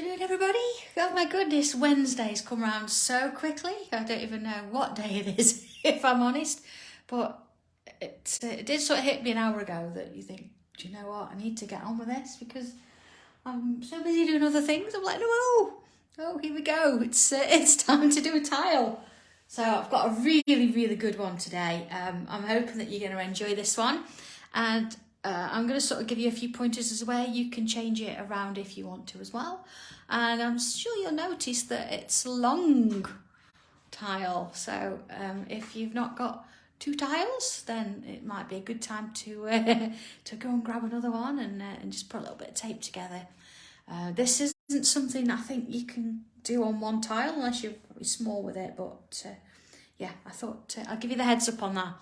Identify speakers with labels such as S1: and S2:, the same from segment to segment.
S1: afternoon, everybody. Oh my goodness, Wednesday's come around so quickly. I don't even know what day it is, if I'm honest. But it did sort of hit me an hour ago that you think, do you know what, I need to get on with this because I'm so busy doing other things. I'm like, no, oh, here we go. It's time to do a tile. So I've got a really, really good one today. I'm hoping that you're going to enjoy this one. And I'm going to sort of give you a few pointers as where you can change it around if you want to as well. And I'm sure you'll notice that it's a long tile. So if you've not got two tiles, then it might be a good time to go and grab another one and just put a little bit of tape together. This isn't something I think you can do on one tile unless you're very small with it. But yeah, I thought I'll give you the heads up on that.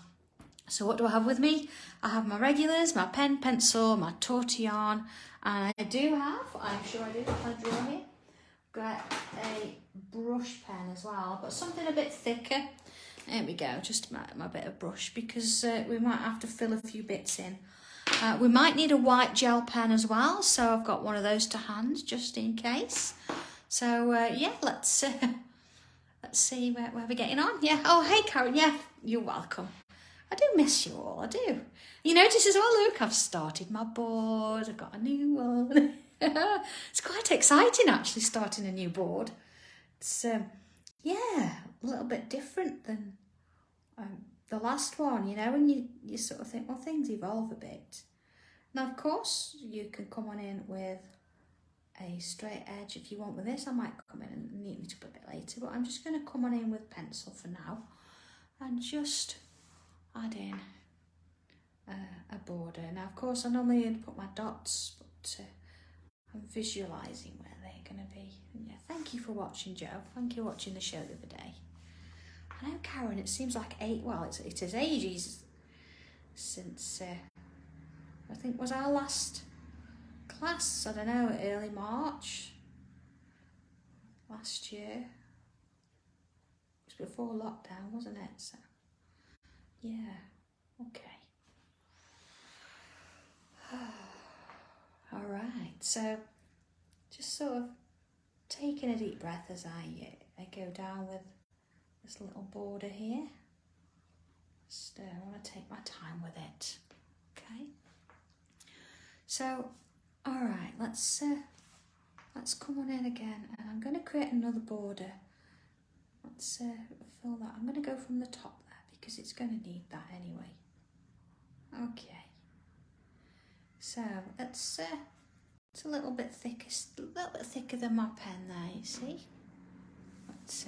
S1: So what do I have with me? I have my regulars, my pen, pencil, my tortillon, and I do have, I'm sure I do, have a drawer here. Got a brush pen as well, but something a bit thicker. There we go, just my bit of brush because we might have to fill a few bits in. We might need a white gel pen as well, so I've got one of those to hand just in case. So yeah, let's see where we're getting on. Yeah. Oh, hey Karen. Yeah, you're welcome. I do miss you all, I do. You notice as well, look, I've started my board, I've got a new one. It's quite exciting actually starting a new board. It's, yeah, a little bit different than the last one, you know, and you sort of think, well, things evolve a bit. Now, of course, you can come on in with a straight edge if you want with this. I might come in and neaten it up a bit later, but I'm just going to come on in with pencil for now and just add in a border. Now, of course, I normally put my dots, but I'm visualising where they're going to be. And yeah, thank you for watching, Joe. Thank you for watching the show the other day. I know, Karen, it seems like it is ages since, I think was our last class, I don't know, early March last year. It was before lockdown, wasn't it? So yeah, okay. All right, so just sort of taking a deep breath as I go down with this little border here. Just I want to take my time with it. Okay. So, all right, let's come on in again, and I'm going to create another border. Let's fill that. I'm going to go from the top there because it's going to need that anyway. Okay. So it's a little bit thicker than my pen there. You see. Let's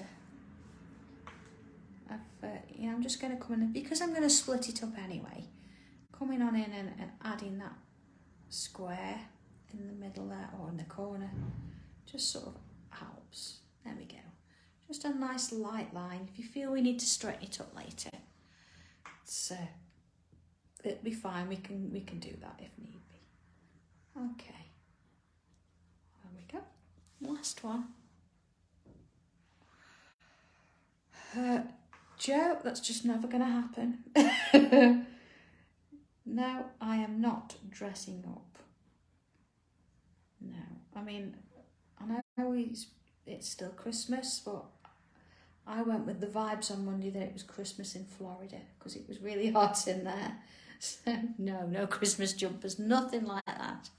S1: I'm just going to come in because I'm going to split it up anyway. Coming on in and adding that square in the middle there or in the corner just sort of helps. There we go. Just a nice light line. If you feel we need to straighten it up later, it'll be fine. We can do that if need be. Okay. There we go. Last one. Joe, that's just never going to happen. No, I am not dressing up. No, I mean, I know it's still Christmas, but I went with the vibes on Monday that it was Christmas in Florida because it was really hot in there. So no Christmas jumpers, nothing like that.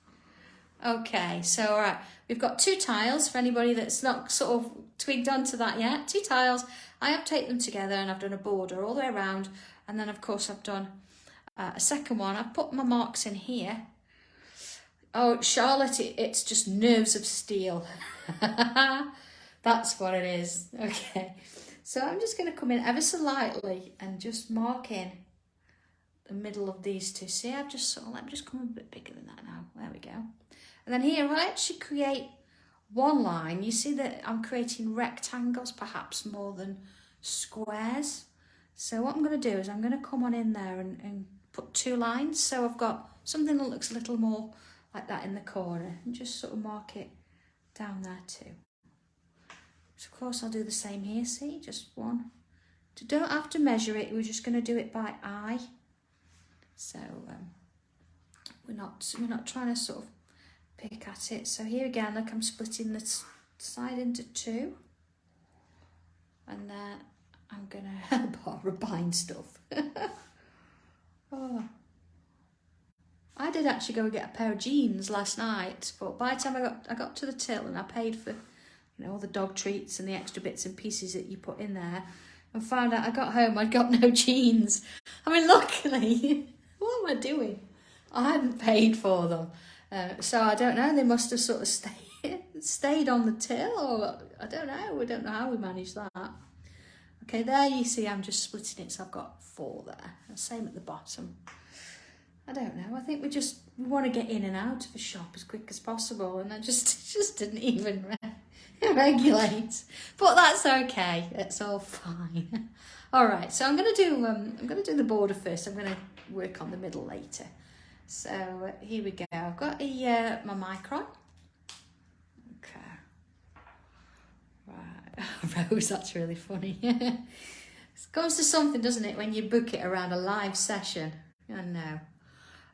S1: Okay, so all right, we've got two tiles for anybody that's not sort of twigged onto that yet. Two tiles. I have taped them together and I've done a border all the way around, and then of course I've done a second one. I've put my marks in here. Oh, Charlotte, it's just nerves of steel. That's what it is. Okay, so I'm just going to come in ever so lightly and just mark in the middle of these two. See, let me just come a bit bigger than that now. There we go. And then here, I actually create one line. You see that I'm creating rectangles, perhaps more than squares. So what I'm going to do is I'm going to come on in there and put two lines. So I've got something that looks a little more like that in the corner and just sort of mark it down there too. So of course I'll do the same here, see, just one. You don't have to measure it, we're just going to do it by eye. So we're not trying to sort of pick at it. So here again, look, I'm splitting this side into two, and then I'm gonna Barbara bind stuff. Oh, I did actually go and get a pair of jeans last night, but by the time I got to the till and I paid for, you know, all the dog treats and the extra bits and pieces that you put in there, and found out I got home I'd got no jeans. I mean, luckily, what am I doing? I hadn't paid for them. So I don't know, they must have sort of stayed on the till, or I don't know. We don't know how we managed that. Okay, there you see I'm just splitting it, so I've got 4 there. Same at the bottom. I don't know, I think we want to get in and out of the shop as quick as possible, and I just didn't even regulate. But that's okay, it's all fine. All right, so I'm gonna do the border first. I'm gonna work on the middle later. So here we go. I've got my micron. Okay. Right, Rose, that's really funny. It comes to something, doesn't it, when you book it around a live session? I know.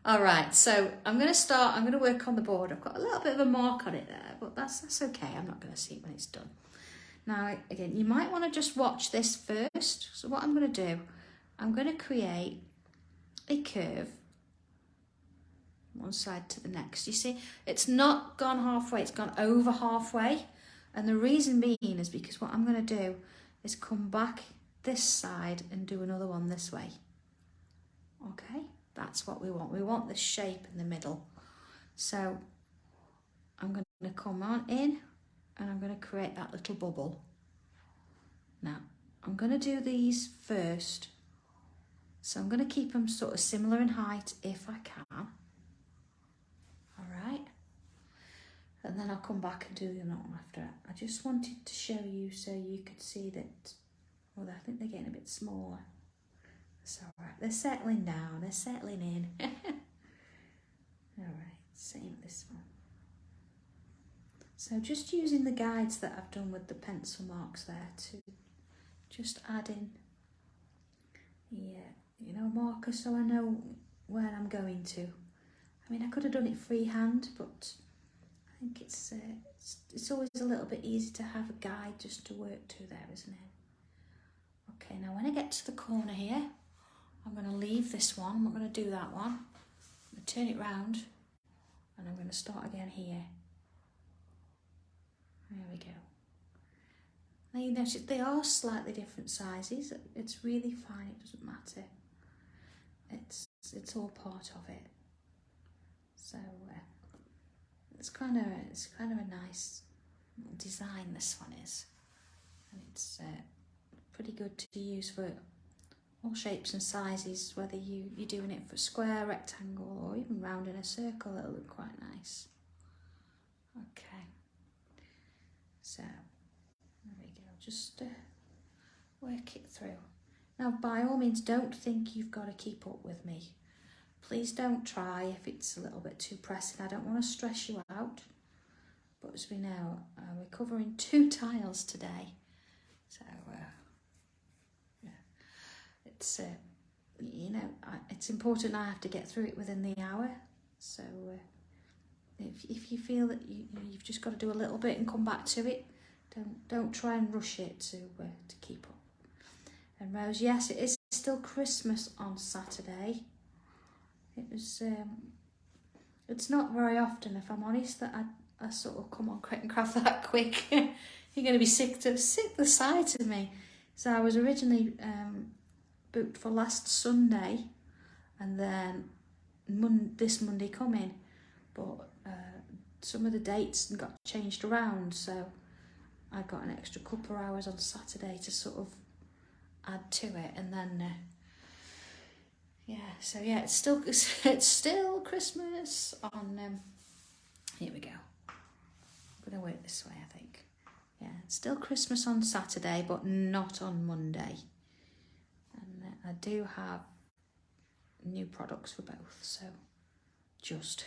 S1: All right, so I'm going to work on the board. I've got a little bit of a mark on it there, but that's okay. I'm not going to see it when it's done. Now, again, you might want to just watch this first. So what I'm going to do, I'm going to create a curve one side to the next. You see, it's not gone halfway, it's gone over halfway. And the reason being is because what I'm going to do is come back this side and do another one this way. Okay, that's what we want. We want the shape in the middle. So I'm going to come on in and I'm going to create that little bubble. Now, I'm going to do these first. So I'm going to keep them sort of similar in height if I can. All right. And then I'll come back and do the other one after it. I just wanted to show you so you could see that, well, I think they're getting a bit smaller. It's all right. They're settling down. They're settling in. All right. Same with this one. So just using the guides that I've done with the pencil marks there to just add in, you know, a marker so I know where I'm going to. I mean, I could have done it freehand, but I think it's always a little bit easy to have a guide just to work to there, isn't it? Okay, now when I get to the corner here, I'm going to leave this one. I'm not going to do that one. I'm going to turn it round and I'm going to start again here. There we go. Now you notice they are slightly different sizes. It's really fine, it doesn't matter. It's all part of it. So it's kind of a nice design, this one is, and it's pretty good to use for all shapes and sizes, whether you're doing it for square, rectangle, or even round in a circle. It'll look quite nice. Okay, so there we go, just work it through. Now, by all means, don't think you've got to keep up with me. Please don't try if it's a little bit too pressing. I don't want to stress you out. But as we know, we're covering 2 tiles today. So, yeah, it's, you know, it's important I have to get through it within the hour. So, if you feel that you've just got to do a little bit and come back to it, don't try and rush it to keep up. And Rose, yes, it is still Christmas on Saturday. It was, it's not very often, if I'm honest, that I sort of come on Crit and Craft that quick. You're going to be sick the sight of me. So I was originally booked for last Sunday, and then this Monday coming, but some of the dates got changed around, so I got an extra couple of hours on Saturday to sort of add to it, and then yeah, so yeah, it's still Christmas on here we go. I'm gonna work this way, I think. Yeah, it's still Christmas on Saturday, but not on Monday. And I do have new products for both, so just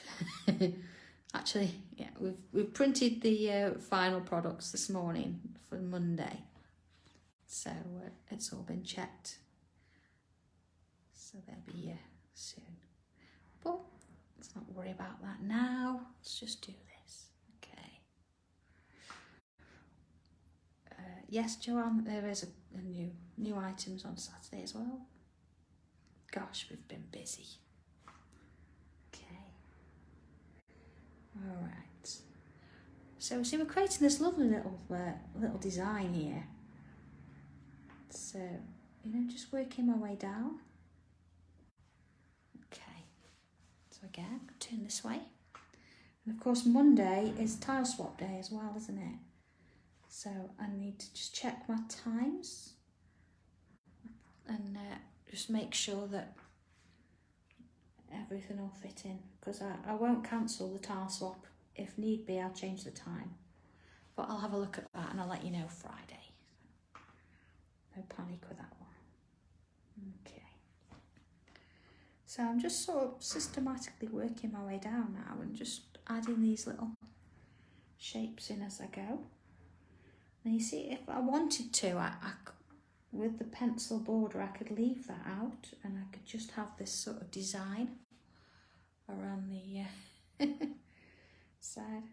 S1: actually, yeah, we've printed the final products this morning for Monday, so it's all been checked. So they'll be here soon. But it's not worry about that now. Let's just do this. Okay. Yes, Joanne, there is a new items on Saturday as well. Gosh, we've been busy. Okay. All right. So see, we're creating this lovely little design here. So, just working my way down. Okay. So again, turn this way. And of course, Monday is tile swap day as well, isn't it? So I need to just check my times and just make sure that everything will fit in, because I won't cancel the tile swap. If need be, I'll change the time. But I'll have a look at that and I'll let you know Friday. No panic with that one. Okay. So I'm just sort of systematically working my way down now and just adding these little shapes in as I go. Now you see, if I wanted to, with the pencil border, I could leave that out and I could just have this sort of design around the side.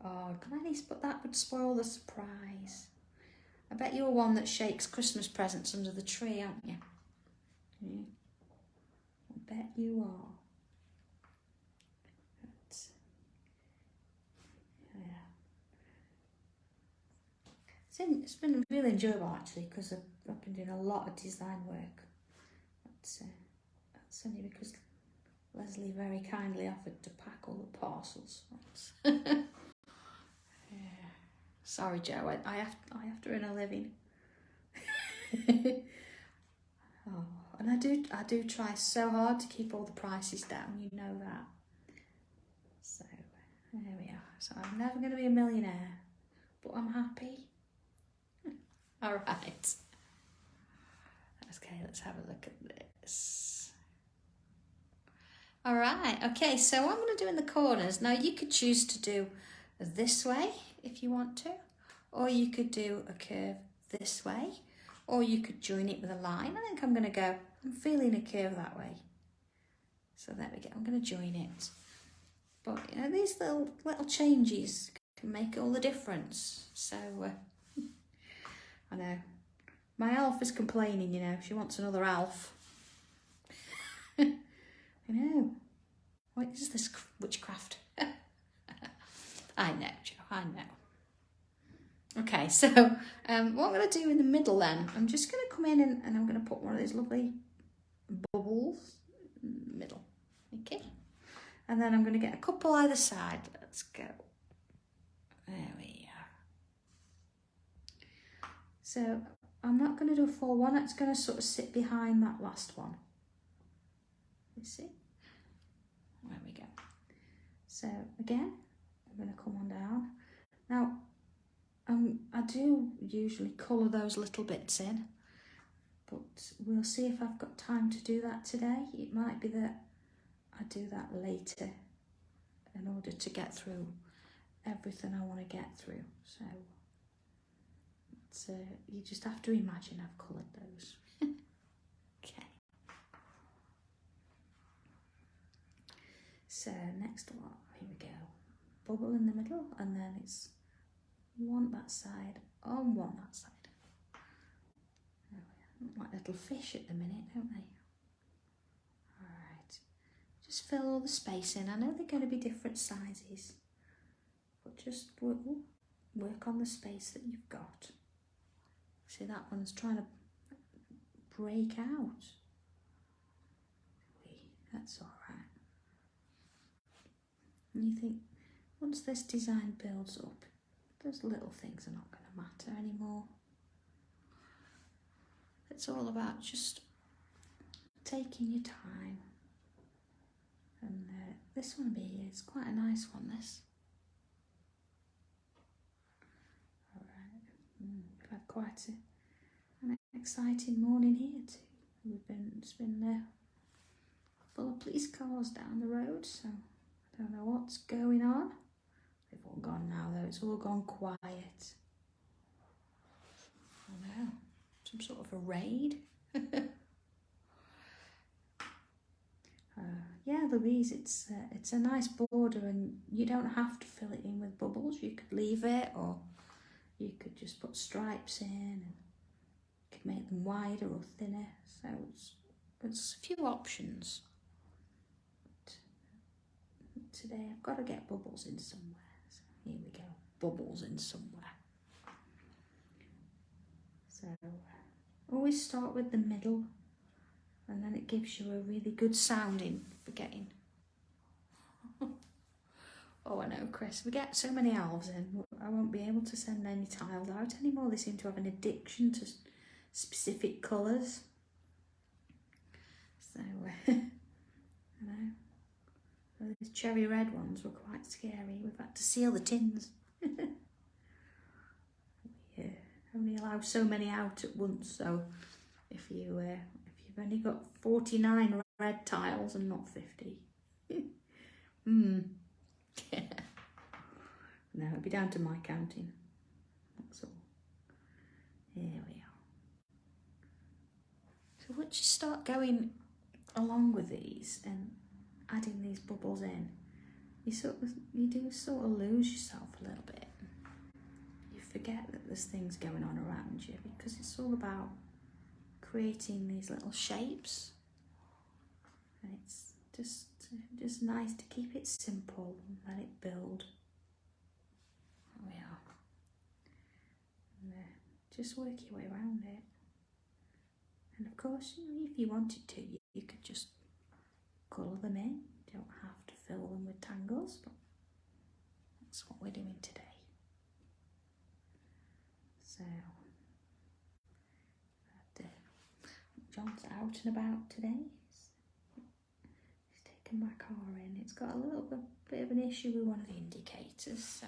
S1: Oh, Gladys, but that would spoil the surprise. I bet you're one that shakes Christmas presents under the tree, aren't you? Yeah. I bet you are. But, yeah. It's been really enjoyable actually, because I've been doing a lot of design work. But, that's only because Leslie very kindly offered to pack all the parcels. Yeah. Sorry, Joe. I have to earn a living. Oh, and I do try so hard to keep all the prices down. You know that. So there we are. So I'm never going to be a millionaire, but I'm happy. All right. Okay, let's have a look at this. All right. Okay, so what I'm going to do in the corners. Now you could choose to do this way if you want to, or you could do a curve this way, or you could join it with a line. I think I'm feeling a curve that way. So there we go, I'm going to join it. But these little changes can make all the difference. So I know my elf is complaining, she wants another elf. I know. What is this witchcraft? I know, Joe, I know. Okay, so what I'm going to do in the middle then, I'm just going to come in and I'm going to put one of these lovely bubbles in the middle. Okay. And then I'm going to get a couple either side. Let's go. There we are. So I'm not going to do a full one. It's going to sort of sit behind that last one. You see? There we go. So again, I'm going to come on down. Now, I do usually colour those little bits in, but we'll see if I've got time to do that today. It might be that I do that later in order to get through everything I want to get through. So you just have to imagine I've coloured those. Okay. So next one, here we go. Bubble in the middle, and then it's one that side on one that side. Like little fish at the minute, don't they? Alright. Just fill all the space in. I know they're going to be different sizes, but just work on the space that you've got. See, that one's trying to break out. That's alright. And you think, once this design builds up, those little things are not going to matter anymore. It's all about just taking your time. And this one is quite a nice one, this. Alright, we've had quite an exciting morning here too. It's been full of police cars down the road, so I don't know what's going on. They've all gone now though, it's all gone quiet. Oh no, some sort of a raid. yeah, Louise, it's a nice border, and you don't have to fill it in with bubbles. You could leave it, or you could just put stripes in, and you could make them wider or thinner. So it's a few options. But today I've got to get bubbles in somewhere. So here we go, bubbles in somewhere. So always start with the middle, and then it gives you a really good sounding for getting. Oh, I know, Chris, we get so many elves in, I won't be able to send any tiles out anymore. They seem to have an addiction to specific colours. So, I know. Well, these cherry red ones were quite scary. We've had to seal the tins. Yeah, only allow so many out at once, so if you've only got 49 red tiles and not 50. Yeah. No, it'll be down to my counting. That's all. Here we are. So once you start going along with these and adding these bubbles in, you do sort of lose yourself a little bit. You forget that there's things going on around you, because it's all about creating these little shapes, and it's just nice to keep it simple and let it build. There we are. And, just work your way around it. And of course, if you wanted to, you could just colour them in. You don't have to fill them with tangles, but that's what we're doing today. So, John's out and about today. He's taken my car in. It's got a little bit of an issue with one of the indicators, so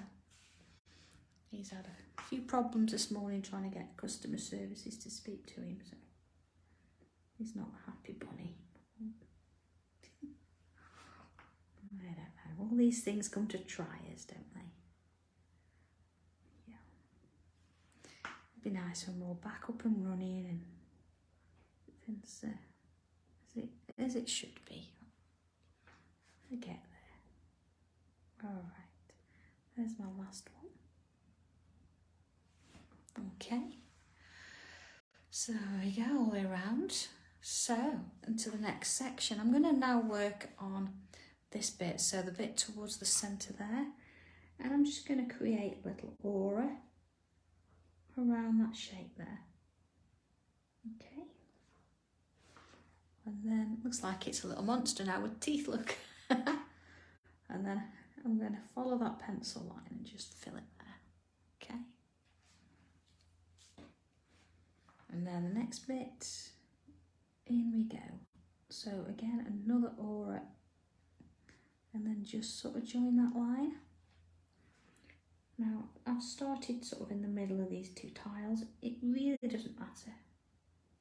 S1: he's had a few problems this morning trying to get customer services to speak to him, so he's not a happy bunny. I don't know. All these things come to try us, don't they? Yeah. It'd be nice when we're all back up and running and things as it should be. I get there. All right. There's my last one. Okay. So there we go, all the way around. So, into the next section. I'm going to now work on this bit, so the bit towards the centre there. And I'm just going to create a little aura around that shape there. Okay. And then, looks like it's a little monster now with teeth, look. And then I'm going to follow that pencil line and just fill it there. Okay. And then the next bit, in we go. So again, another aura, and then just sort of join that line. Now, I've started sort of in the middle of these two tiles. It really doesn't matter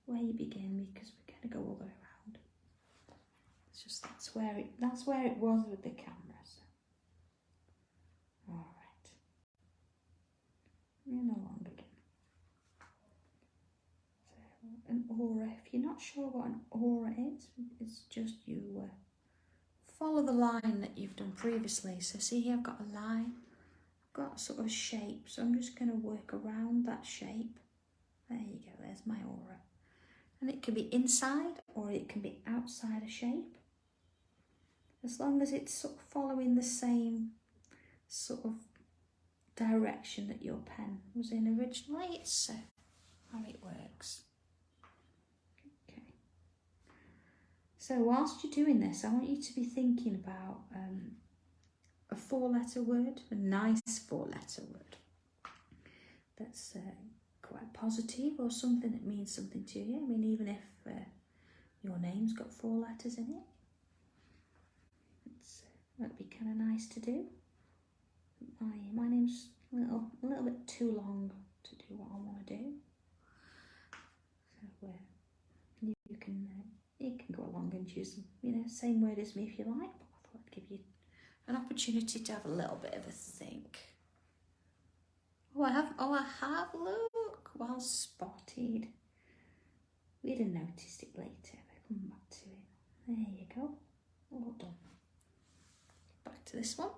S1: where you begin, because we're going to go all the way around. It's just that's where it was with the camera. So. All right. And along again. So, an aura. If you're not sure what an aura is, it's just you follow the line that you've done previously. So see here, I've got a line. I've got sort of a shape, so I'm just going to work around that shape. There you go, there's my aura. And it can be inside or it can be outside a shape. As long as it's sort of following the same sort of direction that your pen was in originally, it's how it works. Okay. So whilst you're doing this, I want you to be thinking about a 4-letter word, a nice 4-letter word that's quite positive, or something that means something to you. I mean, even if your name's got 4 letters in it, that'd be kind of nice to do. My name's a little bit too long to do what I want to do. So you can go along and choose, same word as me if you like, but I thought I'd give you an opportunity to have a little bit of a think. Oh, I have, look, well spotted. We'd have noticed it later. We'll come back to it. There you go, all done. to this one.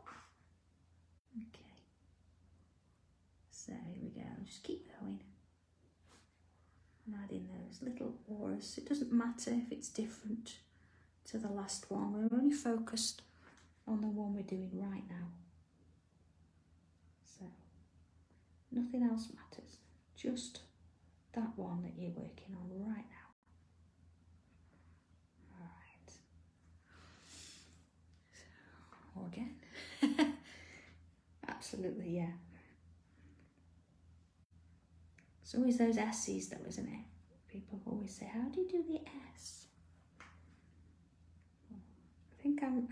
S1: Okay. So here we go. I'll just keep going. And adding those little auras. It doesn't matter if it's different to the last one. We're only focused on the one we're doing right now. So nothing else matters. Just that one that you're working on right now. All right. So, again. Absolutely, yeah. It's always those S's though, isn't it? People always say, how do you do the S? I think I've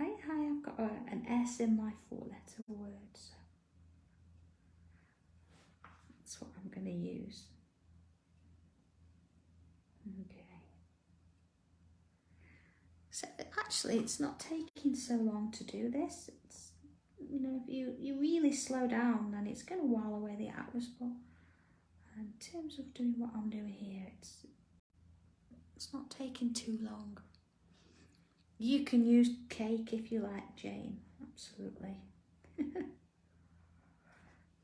S1: got an S in my 4-letter word, so that's what I'm going to use. Okay. So actually, it's not taking so long to do this. It's, you know, if you really slow down, then it's going to while away the hours. But in terms of doing what I'm doing here, it's not taking too long. You can use cake if you like, Jane. Absolutely.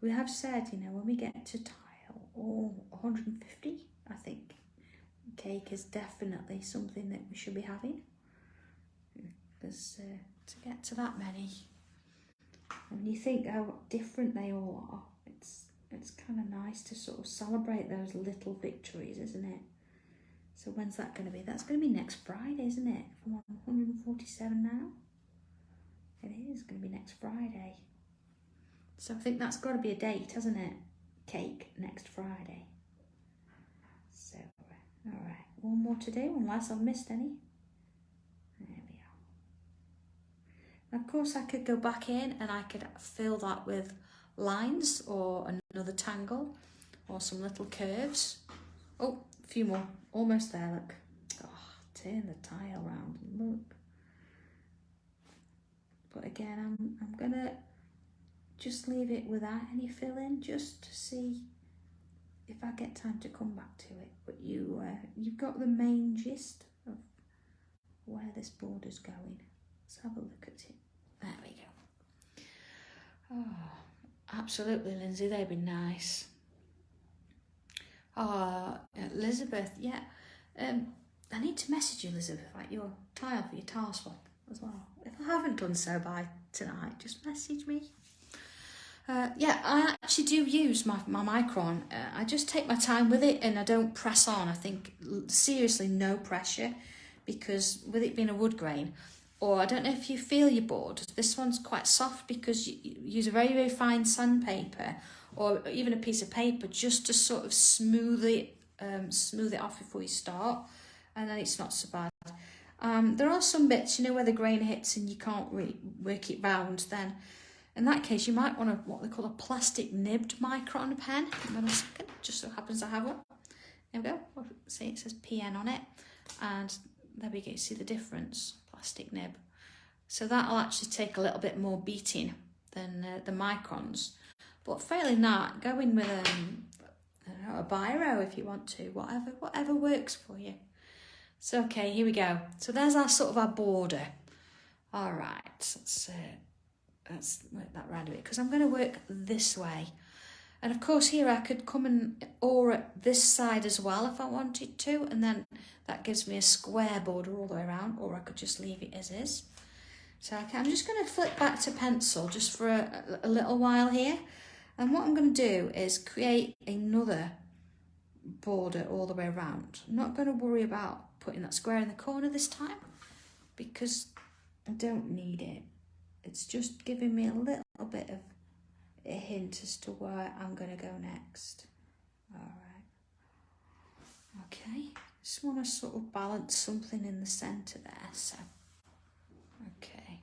S1: We have said, you know, when we get to tile or 150, I think cake is definitely something that we should be having. Because to get to that many, and when you think how different they all are, it's kind of nice to sort of celebrate those little victories, isn't it? So when's that going to be? That's going to be next Friday, isn't it? If I'm on 147 now. It is going to be next Friday. So I think that's got to be a date, hasn't it? Cake next Friday. So, all right. One more to do, unless I've missed any. There we are. Of course, I could go back in and I could fill that with lines or another tangle or some little curves. Oh, a few more. Almost there, look. Oh, turn the tile around and look. But again, I'm gonna just leave it without any filling, just to see if I get time to come back to it. But you've got the main gist of where this border's going. Let's have a look at it. There we go. Oh, absolutely, Lindsay, they've been nice. Oh, Elizabeth, yeah. I need to message you, Elizabeth, like your tile for your tile swap as well. If I haven't done so by tonight, just message me. Yeah, I actually do use my micron. I just take my time with it and I don't press on. I think seriously no pressure, because with it being a wood grain, or I don't know if you feel your board, this one's quite soft because you use a very, very fine sandpaper or even a piece of paper just to sort of smooth it off before you start, and then it's not so bad. There are some bits, you know, where the grain hits and you can't really work it round, then in that case you might want what they call a plastic nibbed micron pen. Hold on a second, just so happens I have one. There we go. See, it says PN on it, and there we go, you see the difference, plastic nib. So that'll actually take a little bit more beating than the microns. But failing that, go in with I don't know, a biro if you want to, whatever works for you. So okay, here we go. So there's our border. All right, let's work that round a bit, because I'm going to work this way. And of course here I could come and aura this side as well if I wanted to, and then that gives me a square border all the way around, or I could just leave it as is. So I'm just going to flip back to pencil just for a little while here. And what I'm going to do is create another border all the way around. I'm not going to worry about putting that square in the corner this time, because I don't need it. It's just giving me a little bit of a hint as to where I'm going to go next. All right. Okay. Just want to sort of balance something in the centre there. So, okay.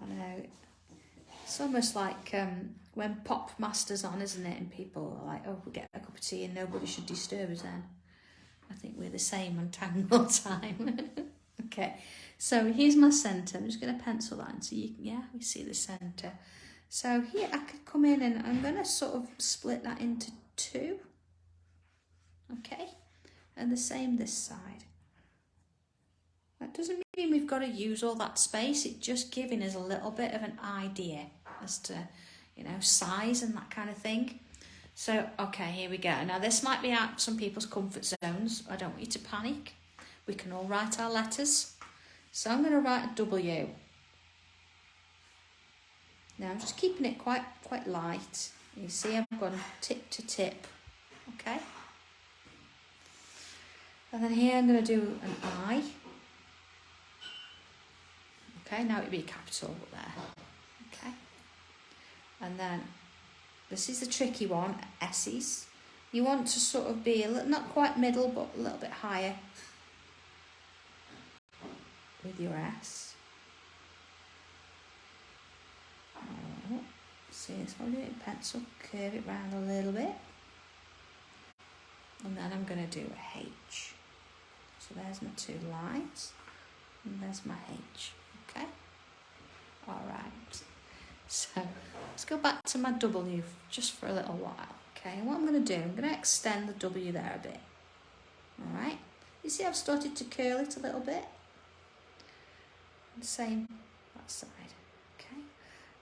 S1: I know. It's almost like when Pop Master's on, isn't it? And people are like, oh, we'll get a cup of tea and nobody should disturb us then. I think we're the same on Tangle Time. Okay, so here's my centre. I'm just going to pencil that in so you can, yeah, we see the centre. So here I could come in and I'm going to sort of split that into two. Okay, and the same this side. That doesn't mean we've got to use all that space. It's just giving us a little bit of an idea as to, you know, size and that kind of thing. So, okay, here we go. Now, this might be out some people's comfort zones. I don't want you to panic. We can all write our letters. So I'm going to write a W. Now, I'm just keeping it quite light. You see, I've gone tip to tip. Okay. And then here I'm going to do an I. Okay, now it'd be a capital there. Okay. And then this is the tricky one, S's. You want to sort of be a little, not quite middle, but a little bit higher with your S. Oh, see, it's what I do it in pencil, curve it round a little bit. And then I'm going to do a H. So there's my two lines, and there's my H. Okay? All right. So let's go back to my W just for a little while. Okay, and what I'm going to do, I'm going to extend the W there a bit. All right. You see I've started to curl it a little bit. And same that side. Okay.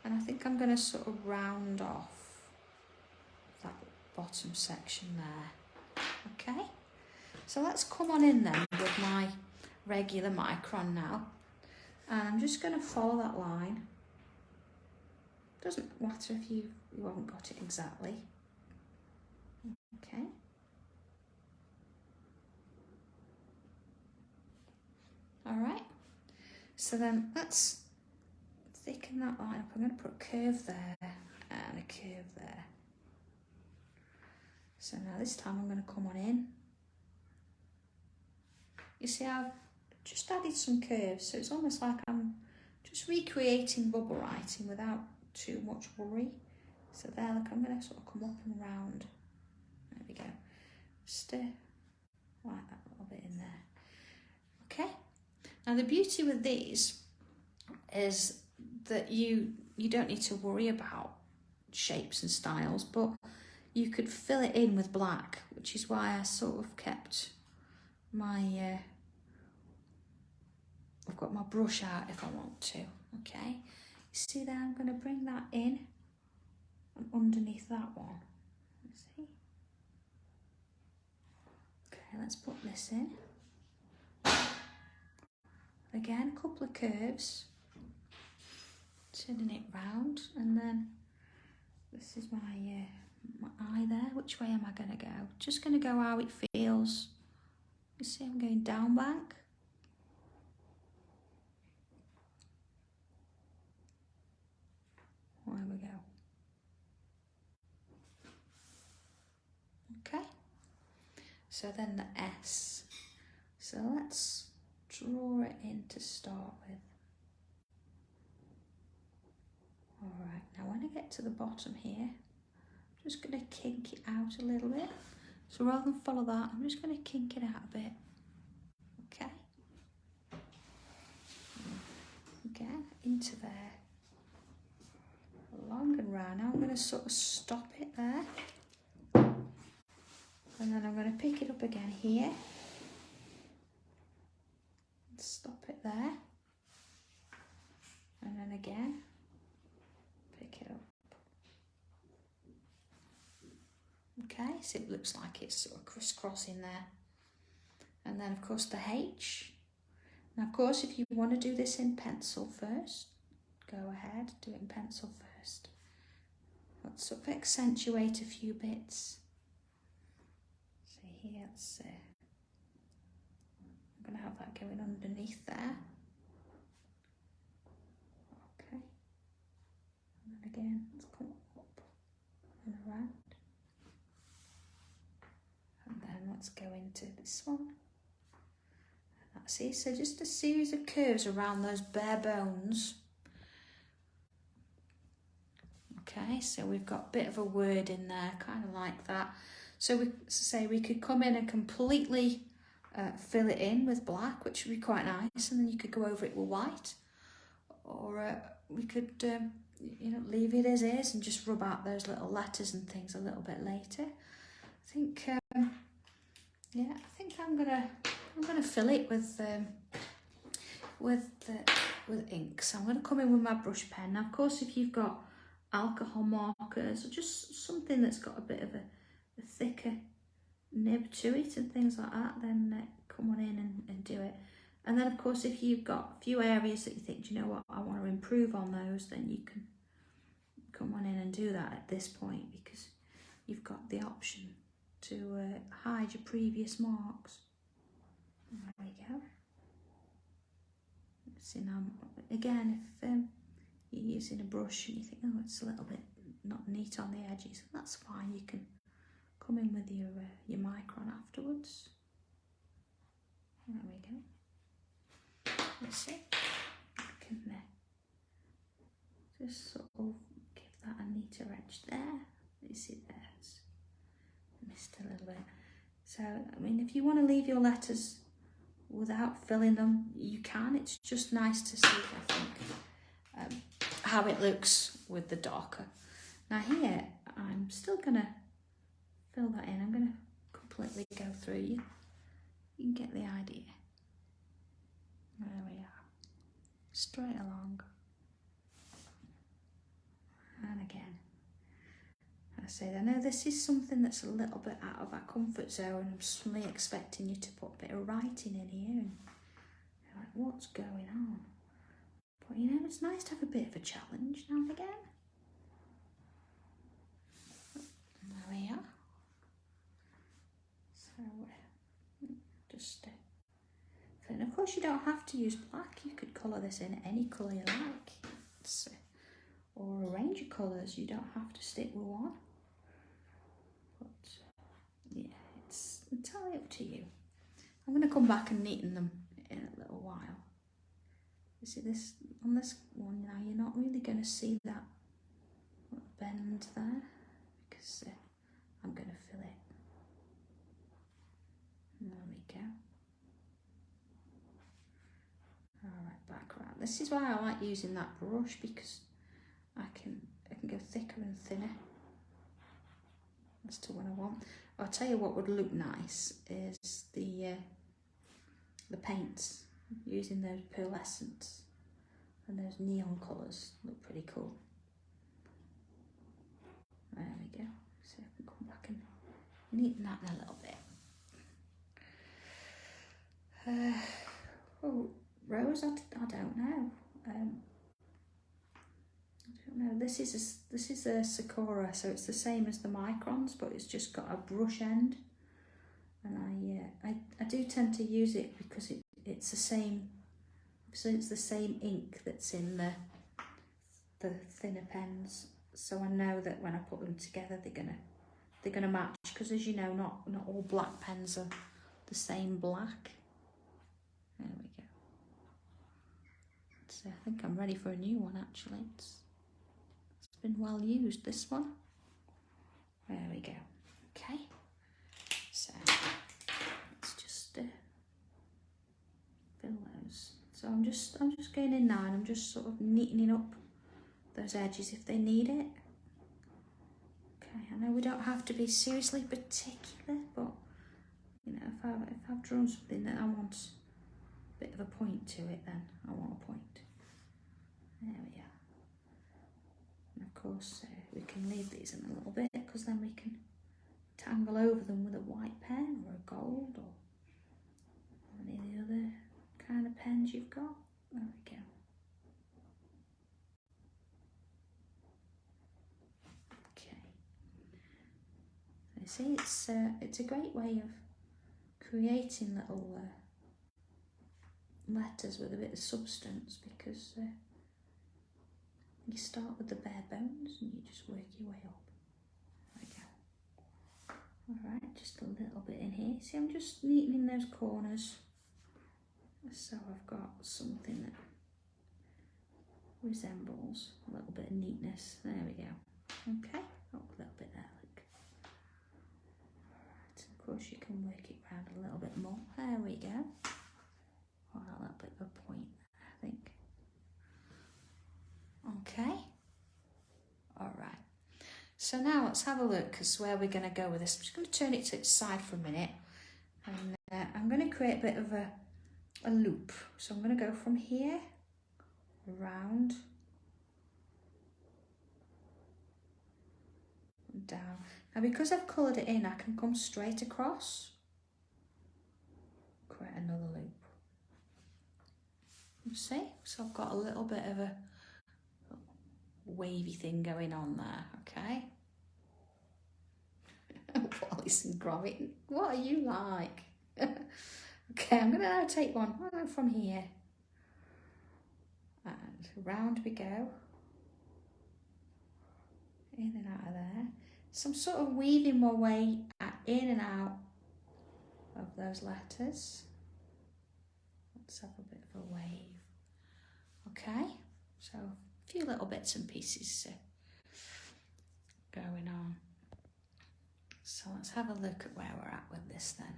S1: And I think I'm going to sort of round off that bottom section there. Okay. So let's come on in then with my regular micron now. And I'm just going to follow that line. Doesn't matter if you haven't got it exactly. Okay. All right. So then let's thicken that line up. I'm going to put a curve there and a curve there. So now this time I'm going to come on in. You see I've just added some curves, so it's almost like I'm just recreating bubble writing without too much worry. So there, look, I'm going to sort of come up and round. There we go. Just like that little bit in there. Okay. Now the beauty with these is that you don't need to worry about shapes and styles, but you could fill it in with black, which is why I sort of kept my I've got my brush out if I want to. Okay, you see there, I'm going to bring that in and underneath that one. Let's see. Okay, let's put this in. Again, a couple of curves, turning it round, and then this is my eye there. Which way am I going to go? Just going to go how it feels. You see I'm going down bank. There we go. Okay. So then the S. So let's draw it in to start with. All right, now when I get to the bottom here, I'm just going to kink it out a little bit. So rather than follow that, I'm just going to kink it out a bit. Okay. Again, into there. Long and round. Now I'm going to sort of stop it there. And then I'm going to pick it up again here. Stop it there. And then again, pick it up. Okay, so it looks like it's sort of crisscrossing there. And then of course the H. Now of course if you want to do this in pencil first, go ahead, do it in pencil first. Let's sort of accentuate a few bits. See here, let's I'm going to have that going underneath there. Okay. And then again, let's come up and around. And then let's go into this one. And that's it. So just a series of curves around those bare bones. Okay, so we've got a bit of a word in there, kind of like that. So we could come in and completely fill it in with black, which would be quite nice, and then you could go over it with white, or we could leave it as is and just rub out those little letters and things a little bit later. I think I think I'm gonna fill it with with ink. So I'm going to come in with my brush pen. Now, of course, if you've got alcohol markers or just something that's got a bit of a thicker nib to it and things like that, then come on in and do it. And then, of course, if you've got a few areas that you think, do you know what, I want to improve on those, then you can come on in and do that at this point, because you've got the option to hide your previous marks. There we go. See now, again, if you're using a brush and you think, oh, it's a little bit not neat on the edges, that's fine. You can come in with your micron afterwards. There we go. Let's see. I can just sort of give that a neater edge there. You see there, it's missed a little bit. So, I mean, if you want to leave your letters without filling them, you can. It's just nice to see, I think, how it looks with the darker. Now here, I'm still going to fill that in. I'm going to completely go through you. You can get the idea. There we are. Straight along. And again. I say, I know this is something that's a little bit out of our comfort zone. I'm suddenly expecting you to put a bit of writing in here and you're like, what's going on? But you know, it's nice to have a bit of a challenge now and again. There we are. So just and of course you don't have to use black. You could colour this in any colour you like. Or a range of colours. You don't have to stick with one. But yeah, it's entirely up to you. I'm going to come back and neaten them in a little while. You see this on this one now, you're not really going to see that bend there because I'm going to fill it. There we go. Alright, back around. This is why I like using that brush, because I can go thicker and thinner as to what I want. I'll tell you what would look nice is the paints, using those pearlescents and those neon colours look pretty cool. There we go. So I can come back and neaten that in a little bit. Oh, rose, I don't know. I don't know. This is a Sakura, so it's the same as the microns, but it's just got a brush end. And I do tend to use it because it's the same. So it's the same ink that's in the thinner pens. So I know that when I put them together, they're gonna match. Because as you know, not all black pens are the same black. There we go. So I think I'm ready for a new one actually. It's been well used, this one. There we go. Okay. So let's just fill those. So I'm just going in now and I'm just sort of neatening up those edges if they need it. Okay, I know we don't have to be seriously particular, but you know, if I've drawn something that I want a bit of a point to it, then I want a point. There we are. And of course, we can leave these in a little bit because then we can tangle over them with a white pen or a gold or any of the other kind of pens you've got. There we go. Okay. So you see, it's a great way of creating little letters with a bit of substance, because you start with the bare bones and you just work your way up. There we go. Alright, just a little bit in here. See, I'm just neatening those corners. So I've got something that resembles a little bit of neatness. There we go. Okay, oh, a little bit there, look. Alright, of course you can work it around a little bit more. There we go. Oh, a little bit of a point there, I think. Okay. Alright. So now let's have a look as where we're going to go with this. I'm just going to turn it to its side for a minute. And I'm going to create a bit of a a loop. So I'm going to go from here around and down. Now because I've coloured it in, I can come straight across, create another loop. You see? So I've got a little bit of a wavy thing going on there, okay? Wallace and Gromit, what are you like? Okay, I'm going to now take one from here. And round we go. In and out of there. So I'm sort of weaving my way in and out of those letters. Let's have a bit of a wave. Okay, so a few little bits and pieces going on. So let's have a look at where we're at with this then.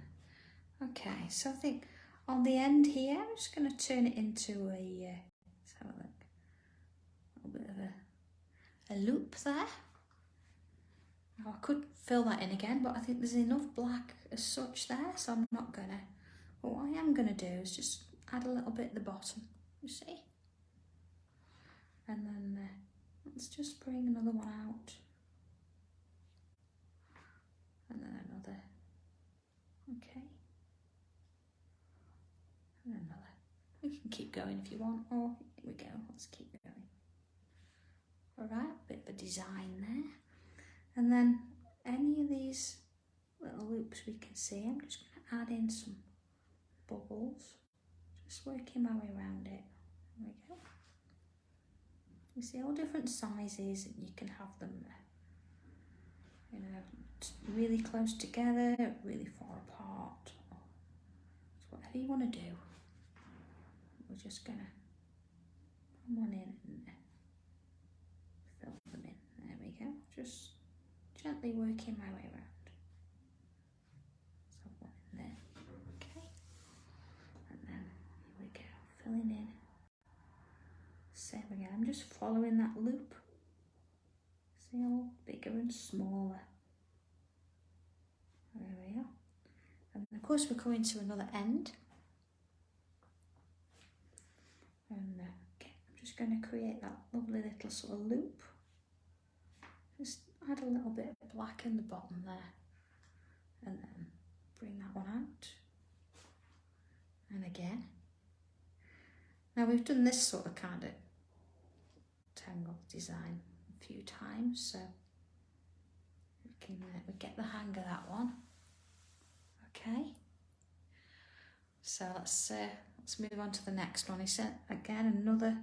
S1: Okay, so I think on the end here, I'm just going to turn it into a, let's have a look, a little bit of a loop there. Now I could fill that in again, but I think there's enough black as such there, so I'm not going to. But what I am going to do is just add a little bit at the bottom, you see? And then let's just bring another one out. And then another. Okay. And another. We can keep going if you want. Oh, here we go. Let's keep going. Alright, bit of a design there. And then any of these little loops we can see, I'm just going to add in some bubbles. Just working my way around it. There we go. You see all different sizes, and you can have them, you know, really close together, really far apart. So whatever you want to do, we're just going to put one in and fill them in. There we go. Just gently working my way around. So one in there. Okay. And then here we go, filling in. Same again, I'm just following that loop. See, all bigger and smaller. There we are. And of course we're coming to another end. And okay, I'm just going to create that lovely little sort of loop. Just add a little bit of black in the bottom there. And then bring that one out. And again. Now we've done this sort of kind of tangle design a few times, so we get the hang of that one. Okay, so let's move on to the next one. He said again another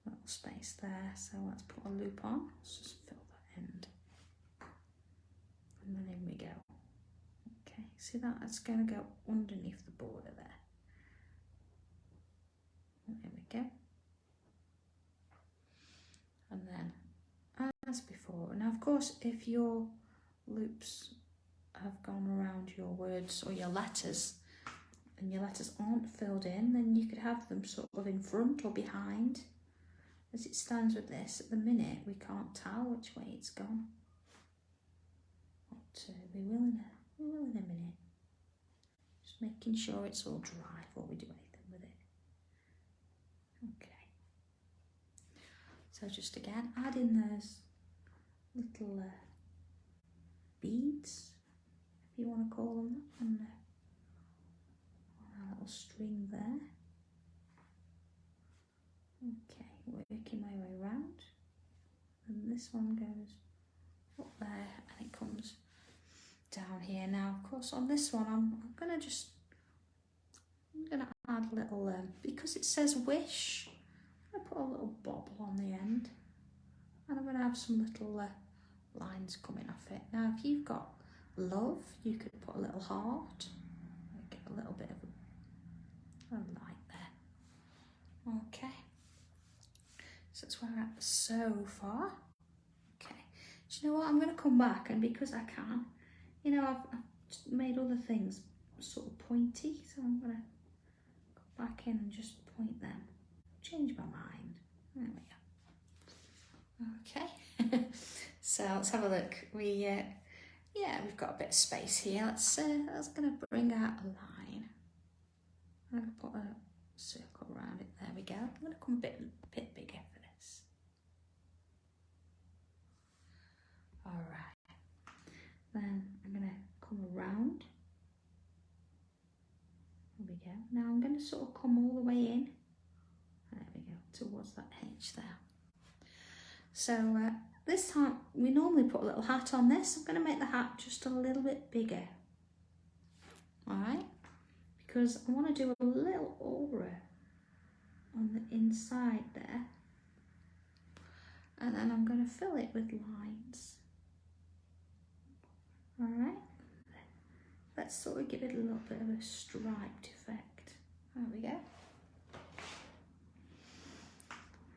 S1: little space there, so let's put a loop on. Let's just fill that end, and then in we go. Okay, see that? It's going to go underneath the border there. There we go. And then, as before, now of course if your loops have gone around your words or your letters and your letters aren't filled in, then you could have them sort of in front or behind. As it stands with this, at the minute we can't tell which way it's gone. But we will in a minute. Just making sure it's all dry before we do anything with it. Okay. So just again, add in those little beads, if you want to call them that, on a little string there. Okay, working my way around. And this one goes up there and it comes down here. Now, of course, on this one, I'm going to add a little, because it says wish, I put a little bobble on the end, and I'm going to have some little lines coming off it. Now, if you've got love, you could put a little heart, get a little bit of a light there. Okay, so that's where we're at so far. Okay, do you know what? I'm going to come back, and because I can, you know, I've made other things sort of pointy, so I'm going to go back in and just point them. Change my mind. There we go. Okay. So let's have a look. We've got a bit of space here. Let's going to bring out a line. I'm going to put a circle around it. There we go. I'm going to come a bit bigger for this. All right. Then I'm going to come around. There we go. Now I'm going to sort of come all the way in. There we go, towards that H there. So this time, we normally put a little hat on this. I'm going to make the hat just a little bit bigger. All right? Because I want to do a little aura on the inside there. And then I'm going to fill it with lines. All right? Let's sort of give it a little bit of a striped effect. There we go.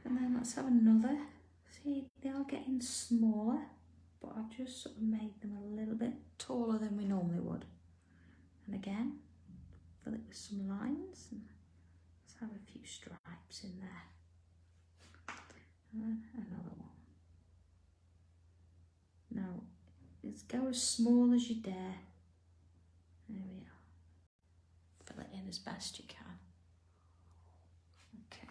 S1: And then let's have another. See, they are getting smaller, but I've just sort of made them a little bit taller than we normally would. And again, fill it with some lines. And let's have a few stripes in there. And then another one. Now, let's go as small as you dare. There we are. Fill it in as best you can. Okay.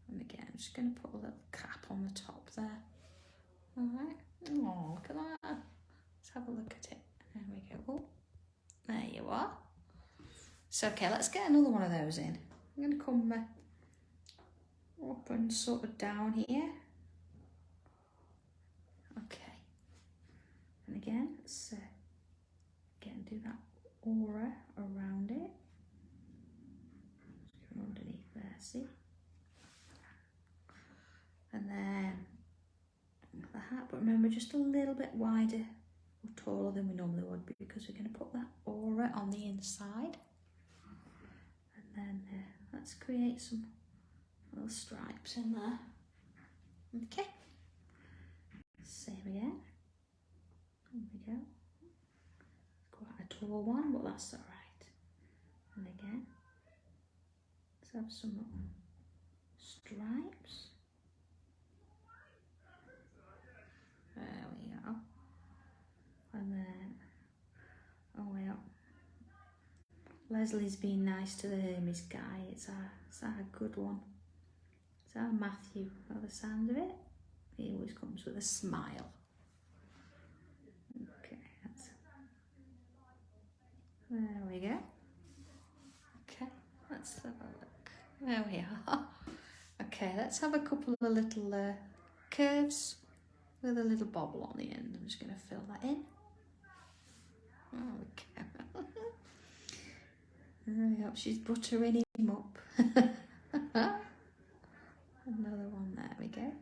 S1: And again, I'm just going to put a little cap on the top there. All right. Oh, look at that. Let's have a look at it. There we go. Oh, there you are. So, okay, let's get another one of those in. I'm going to come up and sort of down here. Okay. And again, let's again do that aura around it. Just go underneath there, see? And then the hat, but remember, just a little bit wider or taller than we normally would be, because we're going to put that aura on the inside. And then let's create some little stripes in there. Okay. Same again. There we go. Quite a tall one, but that's all right. And again, let's have some stripes. There we go. And then, oh well, Leslie's been nice to the Hermes guy. It's our good one. It's our Matthew, by the sound of it. He always comes with a smile. Okay, there we go. Okay, let's have a look. There we are. Okay, let's have a couple of little curves with a little bobble on the end. I'm just going to fill that in. Okay. There we go. She's buttering him up. Another one. There we go.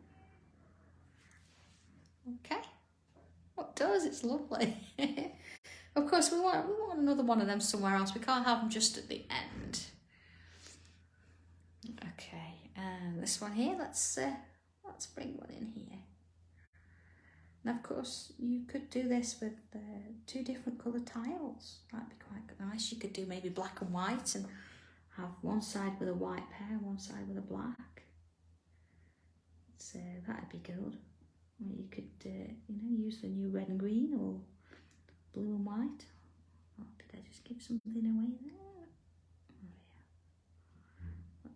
S1: Okay. What does? It's lovely. Of course, we want another one of them somewhere else. We can't have them just at the end. Okay, and this one here. Let's bring one in here. And of course, you could do this with 2 different colour tiles. That'd be quite nice. You could do maybe black and white and have one side with a white pair and one side with a black. So that'd be good. Or you could, use the new red and green or blue and white. Oh, did I just give something away there? Oh, yeah. But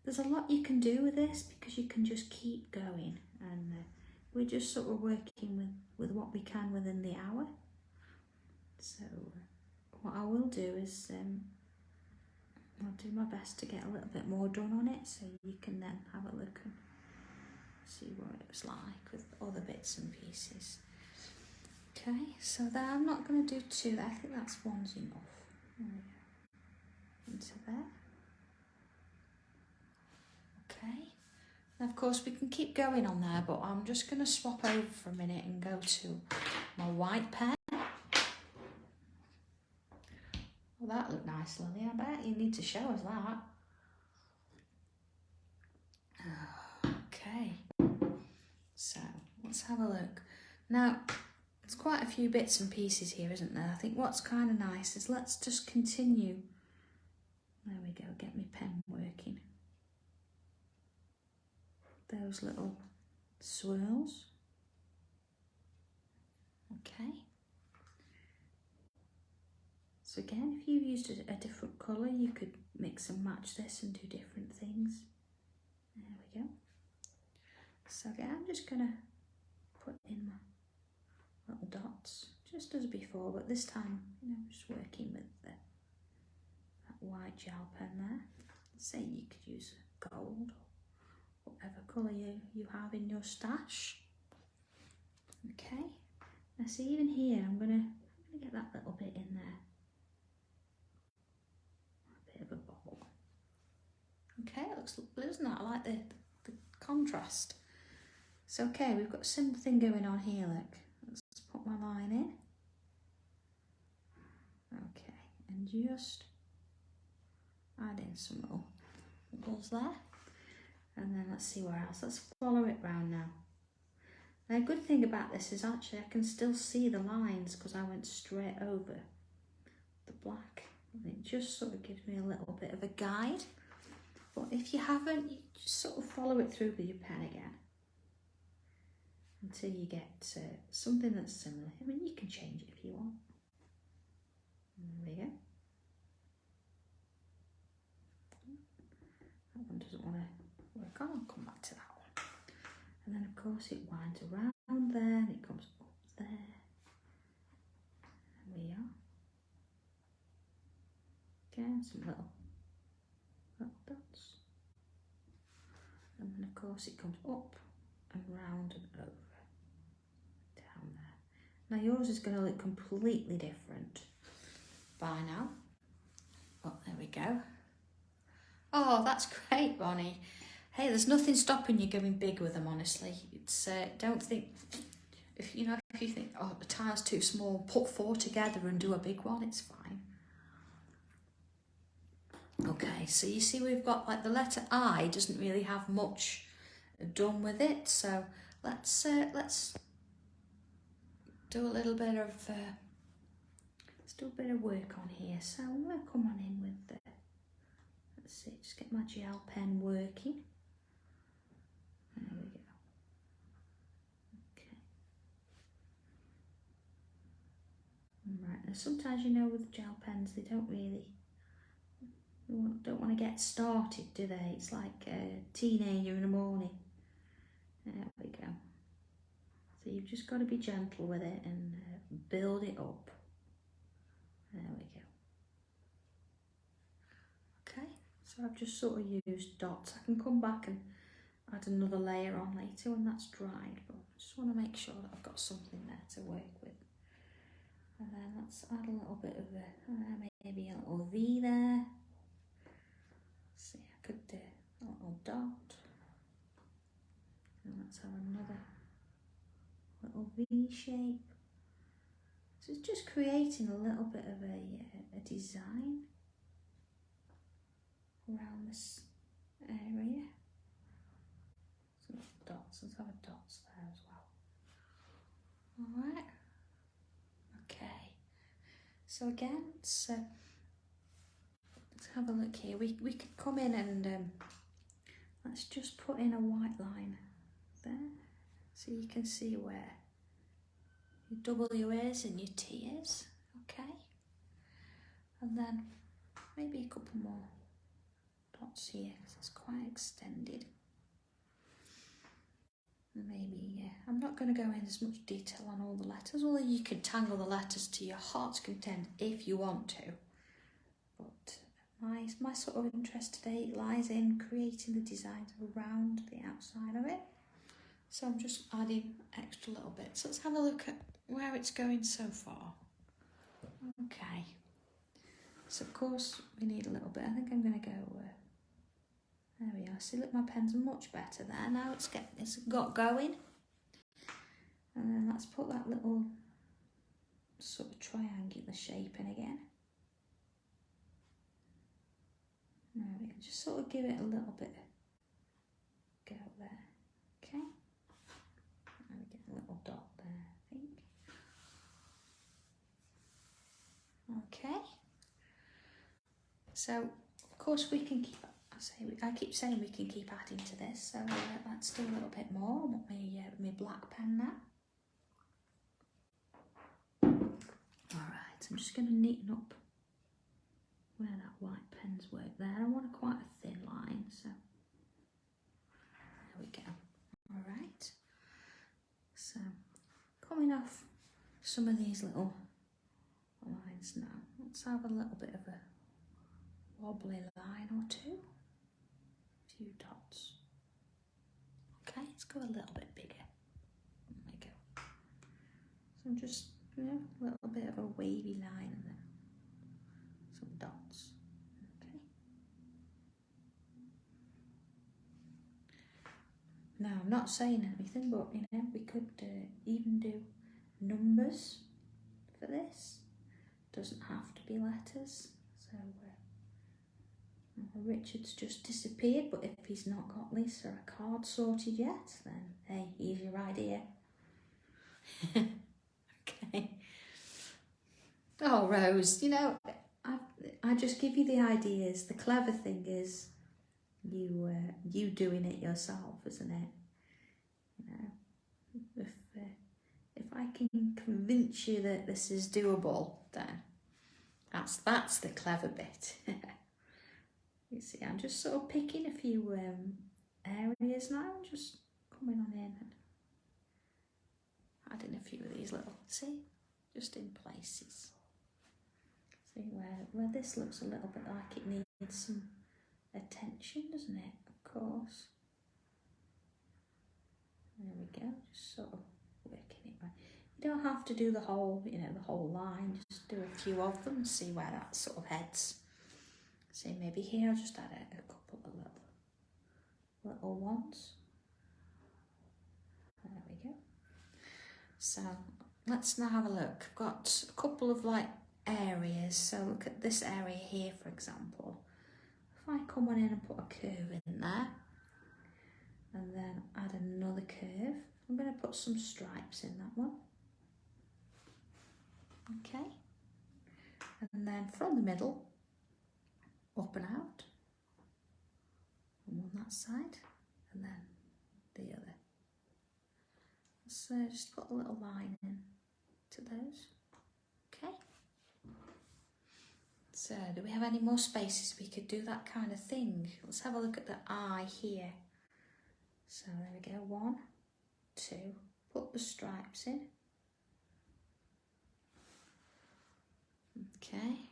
S1: there's a lot you can do with this, because you can just keep going, and we're just sort of working with what we can within the hour. So what I will do is I'll do my best to get a little bit more done on it, so you can then have a look and see what it was like with other bits and pieces. Okay, so there, I'm not going to do 2. I think that's one's enough. There we go. Into there. Okay. And of course we can keep going on there, but I'm just going to swap over for a minute and go to my white pen. Well, that looked nice, Lily. I bet you need to show us that. Okay. So let's have a look. Now, there's quite a few bits and pieces here, isn't there? I think what's kind of nice is let's just continue. There we go, get my pen working. Those little swirls. Okay. So again, if you used a different colour, you could mix and match this and do different things. There we go. So again, I'm just going to put in my little dots, just as before, but this time, you know, just working with that white gel pen there. Say you could use gold or whatever colour you have in your stash. Okay, now see even here, I'm gonna get that little bit in there. A bit of a bobble. Okay, it looks lovely, doesn't it? I like the contrast. So okay, we've got something going on here, look. Let's put my line in. Okay, and just add in some little bubbles there. And then let's see where else. Let's follow it round now. Now, a good thing about this is actually I can still see the lines because I went straight over the black. And it just sort of gives me a little bit of a guide. But if you haven't, you just sort of follow it through with your pen again until you get something that's similar. I mean, you can change it if you want. There we go. That one doesn't want to work on. I'll come back to that one. And then, of course, it winds around there and it comes up there. There we are. Again, some little dots. And then, of course, it comes up and round and over. Down there. Now, yours is going to look completely different by now. But there we go. Oh, that's great, Ronnie. Hey, there's nothing stopping you going big with them, honestly. It's don't think, if you think, oh, the tile's too small, put 4 together and do a big one, it's fine. Okay, so you see we've got like the letter I doesn't really have much done with it, so let's do a little bit of work on here. So I'm going to come on in with the, let's see, just get my gel pen working. There we go. Okay. Right, now sometimes with gel pens they don't want to get started, do they? It's like a teenager in the morning. There we go. So you've just got to be gentle with it and build it up. There we go. Okay, so I've just sort of used dots. I can come back and add another layer on later when that's dried, but I just want to make sure that I've got something there to work with. And then let's add a little bit of maybe a little V there. Let's see, I could do a little dot. And let's have another little V shape. So it's just creating a little bit of a design around this area. Some dots, let's have a dots there as well. Alright. Okay. So again, let's have a look here. We could come in and let's just put in a white line there, so you can see where your W's and your T is. Okay, and then maybe a couple more dots here because it's quite extended. Maybe I'm not going to go in as much detail on all the letters, although you can tangle the letters to your heart's content if you want to. But my sort of interest today lies in creating the designs around the outside of it. So I'm just adding extra little bits. Let's have a look at where it's going so far. Okay. So of course we need a little bit. I think I'm going to go. There we are. See, look, my pen's much better there. Now it's got going. And then let's put that little sort of triangular shape in again. There we go. Just sort of give it a little bit of go there. Okay. And we get a little dot there, I think. Okay. So, of course, we can keep. I keep saying we can keep adding to this. So let's do a little bit more. I want my black pen now. All right. So I'm just going to neaten up where that white pen's worked there. I want quite a thin line, so there we go. All right. So coming off some of these little lines now, let's have a little bit of a wobbly line or two. A few dots. Okay, let's go a little bit bigger. There we go. So just, you know, a little bit of a wavy line and then some dots. Okay. Now, I'm not saying anything, but you know, we could even do numbers for this. Doesn't have to be letters. So Richard's just disappeared, but if he's not got Lisa a card sorted yet, then hey, here's your idea. Okay. Oh, Rose, you know, I just give you the ideas. The clever thing is you doing it yourself, isn't it? You know, if I can convince you that this is doable, then that's the clever bit. You see, I'm just sort of picking a few areas now, just coming on in and adding a few of these little, see, just in places. See where this looks a little bit like it needs some attention, doesn't it? Of course. There we go, just sort of working it right. You don't have to do the whole, you know, the whole line, just do a few of them and see where that sort of heads. See, maybe here I'll just add a couple of little ones. There we go. So let's now have a look. I've got a couple of like areas. So look at this area here, for example. If I come on in and put a curve in there, and then add another curve, I'm going to put some stripes in that one. Okay. And then from the middle, up and out, and on that side, and then the other. So just put a little line in to those. Okay. So do we have any more spaces we could do that kind of thing? Let's have a look at the eye here. So there we go, 1, 2, put the stripes in. Okay.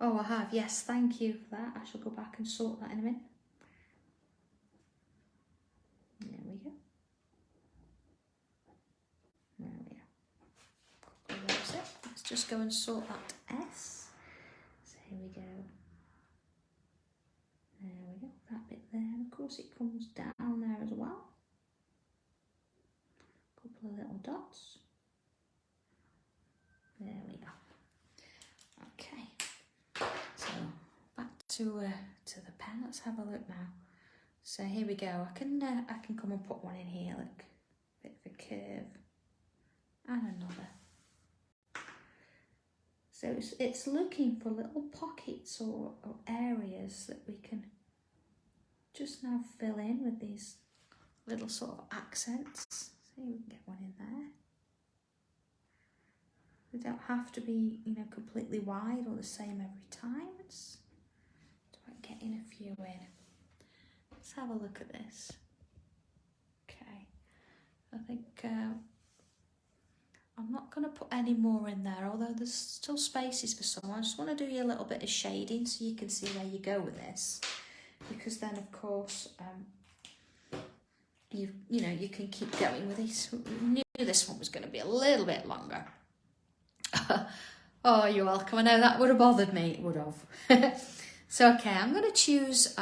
S1: Oh, I have, yes, thank you for that. I shall go back and sort that in a minute. There we go. There we go. Couple of those in. Let's just go and sort that S. So here we go. There we go, that bit there. And of course it comes down there as well. Couple of little dots. There we go. Okay. So back to the pen. Let's have a look now. So here we go. I can come and put one in here. Look, bit of a curve, and another. So it's looking for little pockets or areas that we can just now fill in with these little sort of accents. See, we can get one in there. They don't have to be, you know, completely wide or the same every time. It's about getting a few in. Let's have a look at this. Okay, I think I'm not going to put any more in there, although there's still spaces for some. I just want to do you a little bit of shading so you can see where you go with this, because then of course you know you can keep going with this. We knew this one was going to be a little bit longer. Oh, you're welcome. I know that would have bothered me. It would have. So okay, I'm going to choose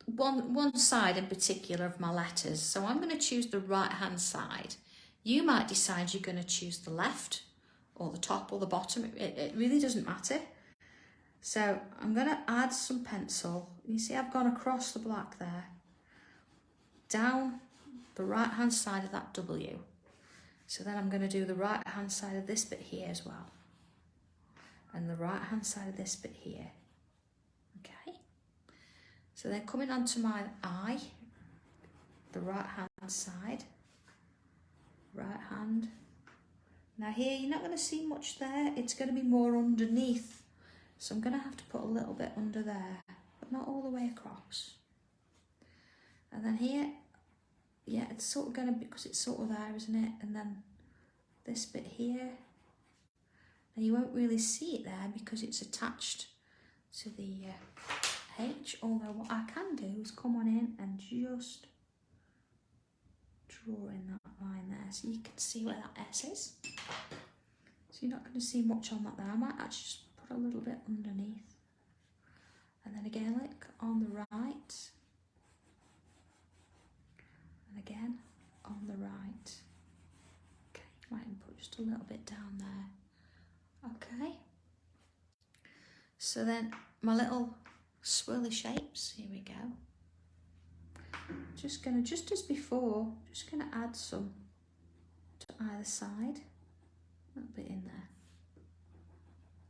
S1: one side in particular of my letters. So I'm going to choose the right hand side. You might decide you're going to choose the left or the top or the bottom. It really doesn't matter. So I'm going to add some pencil. You see I've gone across the black there, down the right hand side of that W. So then I'm going to do the right hand side of this bit here as well, and the right hand side of this bit here. Okay, so then coming onto my eye, the right hand side, right hand, Now here, you're not going to see much there. It's going to be more underneath. So I'm going to have to put a little bit under there, but not all the way across. And then here, yeah, it's sort of going to be, because it's sort of there, isn't it? And then this bit here. Now you won't really see it there because it's attached to the H, although what I can do is come on in and just draw in that line there so you can see where that S is. So you're not going to see much on that there. I might actually just put a little bit underneath. And then again, like on the right. And again, on the right. Okay, you might even put just a little bit down there. Okay. So then my little swirly shapes, here we go. Just gonna, just as before, just gonna add some to either side. A little bit in there.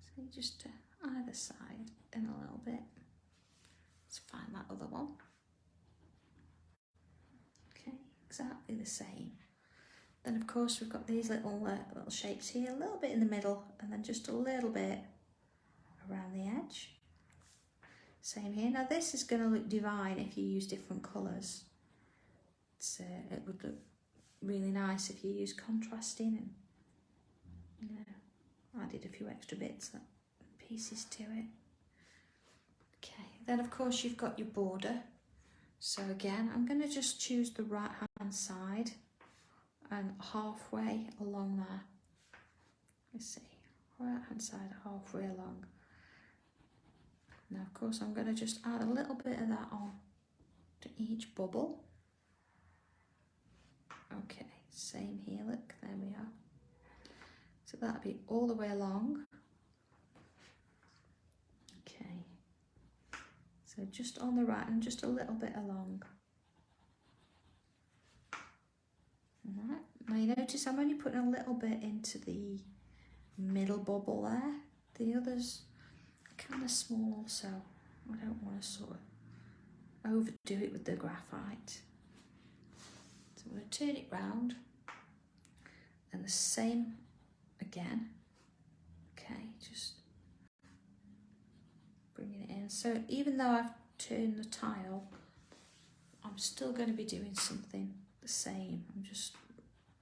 S1: So just to either side in a little bit. Let's find that other one. Okay, exactly the same. Then of course we've got these little shapes here, a little bit in the middle, and then just a little bit around the edge. Same here. Now this is going to look divine if you use different colours. It would look really nice if you use contrasting and, you know, added a few extra bits and pieces to it. Okay, then of course you've got your border. So again, I'm going to just choose the right hand side and halfway along there. Let's see, right hand side halfway along. Now of course I'm going to just add a little bit of that on to each bubble. Okay, same here, look, there we are. So that'll be all the way along. Okay, so just on the right and just a little bit along. Alright, now you notice I'm only putting a little bit into the middle bubble there. The others are kind of small, so I don't want to sort of overdo it with the graphite. So I'm going to turn it round and the same again. Okay, just bringing it in. So even though I've turned the tile, I'm still going to be doing something the same. I'm just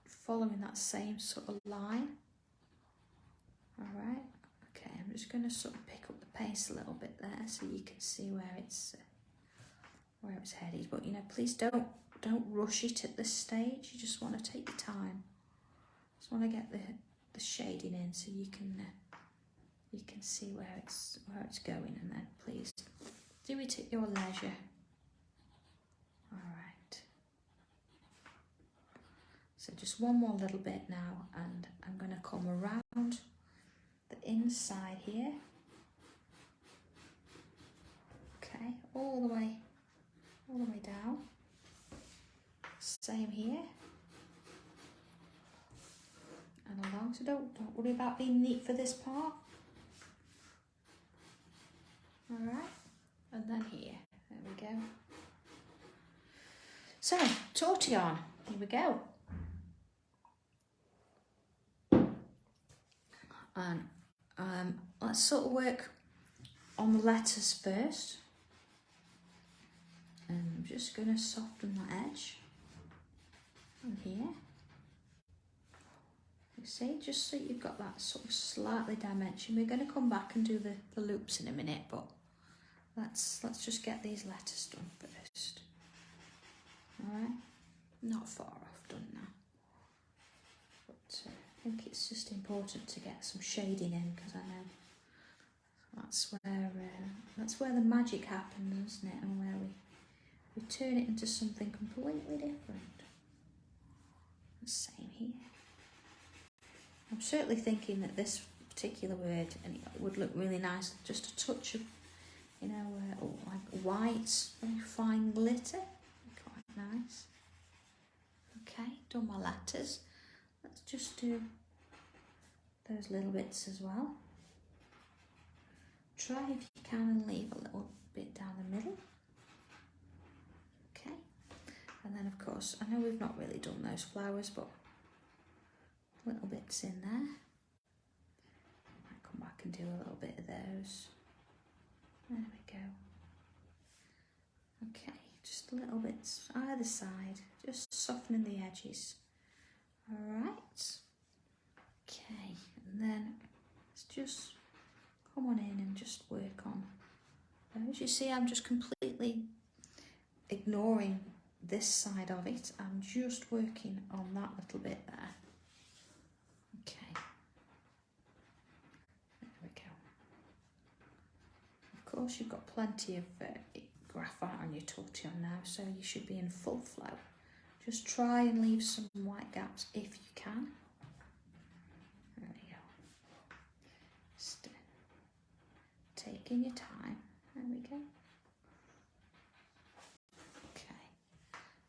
S1: following that same sort of line. Alright, okay, I'm just going to sort of pick up the pace a little bit there so you can see where it's headed. But you know, please don't rush it at this stage. You just want to take your time. Just want to get the shading in so you can see where it's going, and then please do it at your leisure. All right. So just one more little bit now, and I'm going to come around the inside here. Okay, all the way down. Same here. And along, so don't worry about being neat for this part. Alright, and then here, there we go. So, tortillon, here we go. And let's sort of work on the letters first. And I'm just going to soften that edge on here. You see, just so you've got that sort of slightly dimension. We're going to come back and do the loops in a minute, but let's just get these letters done first. Alright, not far off done now. But I think it's just important to get some shading in, because I know that's where the magic happens, isn't it? And where we turn it into something completely different. The same here. I'm certainly thinking that this particular word, and it would look really nice, just a touch of, you know, like white, very fine glitter, quite nice. Okay, done my letters. Let's just do those little bits as well. Try if you can and leave a little bit down the middle. Okay, and then of course, I know we've not really done those flowers, but a little bit bits in there. Might come back and do a little bit of those. There we go. Okay, just little bits either side, just softening the edges. All right. Okay, and then let's just come on in and just work on those. You see, I'm just completely ignoring this side of it. I'm just working on that little bit there. Okay, there we go. Of course, you've got plenty of graphite on your tortillon now, so you should be in full flow. Just try and leave some white gaps if you can. There we go. Just taking your time. There we go. Okay,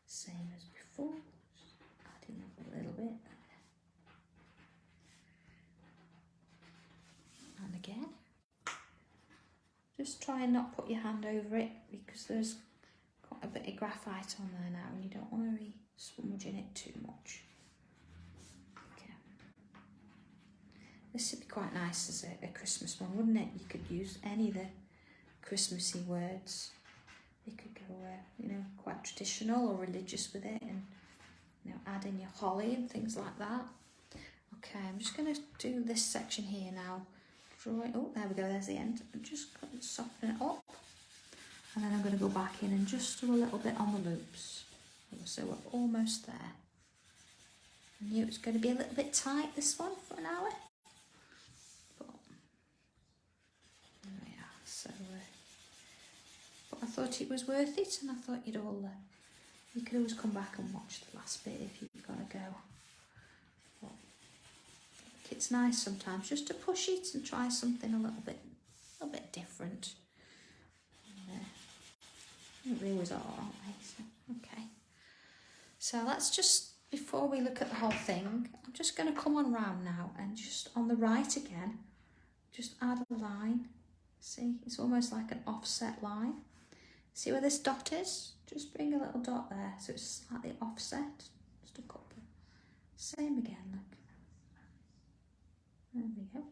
S1: same as before. Just adding up a little bit. And again. Just try and not put your hand over it because there's quite a bit of graphite on there now and you don't want to be smudging it too much. Okay. This would be quite nice as a Christmas one, wouldn't it? You could use any of the Christmassy words. You could go, quite traditional or religious with it, and add in your holly and things like that. Okay, I'm just going to do this section here now. Draw it. Oh, there we go. There's the end. And just soften it up, and then I'm going to go back in and just do a little bit on the loops. So we're almost there. I knew it was going to be a little bit tight, this one, for an hour. But there we are. So, but I thought it was worth it, and I thought you could always come back and watch the last bit if you've got to go. But it's nice sometimes just to push it and try something a little bit different. They always are, aren't they? So, okay. So let's just, before we look at the whole thing, I'm just going to come on round now and just on the right again, just add a line. See, it's almost like an offset line. See where this dot is? Just bring a little dot there so it's slightly offset. Just a couple. Same again, look. There we go.